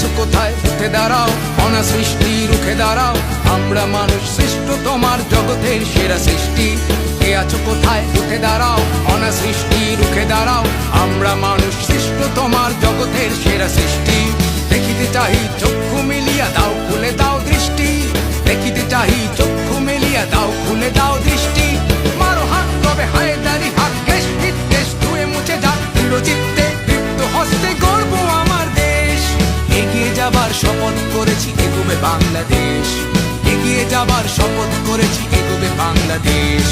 আছো কোথায় উঠে দাঁড়াও, অনা সৃষ্টি রুখে দাঁড়াও। আমরা মানুষ সৃষ্ট তোমার জগতের সেরা সৃষ্টি। কে আছো কোথায় উঠে দাঁড়াও, অনা সৃষ্টি রুখে দাঁড়াও। আমরা মানুষ সৃষ্ট তোমার জগতের সেরা সৃষ্টি। দেখিতে চাহি চক্ষু মিলিয়া দাও, খুলে দাও দৃষ্টি। দেখিতে চাহি চক্ষু মিলিয়া দাও, খুলে দাও দৃষ্টি। মারো হাত তবে হায়দারি হাত, কেশ বিদ্বেষ ধুয়ে মুছে যাক চিত্তে, দীপ্ত হস্তে গর্ব আমার দেশ। এগিয়ে যাবার শপথ করেছি, এগোবে বাংলাদেশ। এগিয়ে যাবার শপথ করেছি, এগোবে বাংলাদেশ।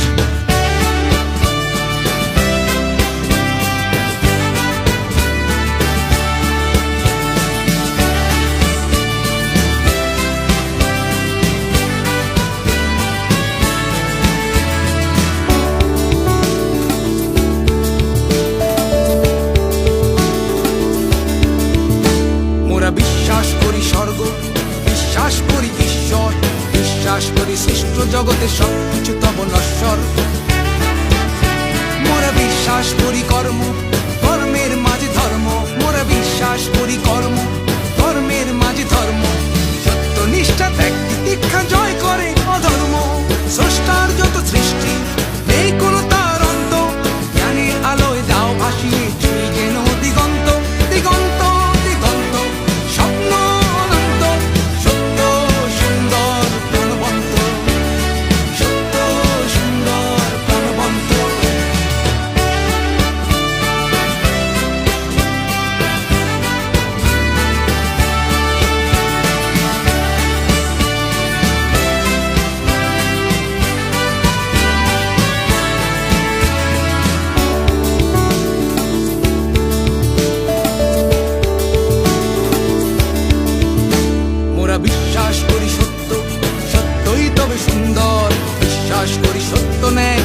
বিশ্বাস করি স্বর্গ, বিশ্বাস করি ঈশ্বর, বিশ্বাস করি সৃষ্ট জগতে সবকিছু তব নশ্বর। মোরা বিশ্বাস করি কর্ম, কর্মের মাঝে ধর্ম। মোরা বিশ্বাস করি কর্ম, কর্মের মাঝে ধর্ম। সত্য নিষ্ঠা ত্যাগ তিতিক্ষা জয় করে অধর্ম। স্রষ্টার যত সৃষ্টি নেই কোনো তার অন্ত। জ্ঞানের আলোয় দাও ভাসিয়ে ছুঁই যেন দিগন্ত, দিগন্ত দিগন্ত। স্বপ্ন অনন্ত, সত্য সুন্দর প্রাণবন্ত, সত্য সুন্দর প্রাণবন্ত। বিশ্বাস করি সত্য, সত্যই তবে সুন্দর। বিশ্বাস করি সত্য ন্যায়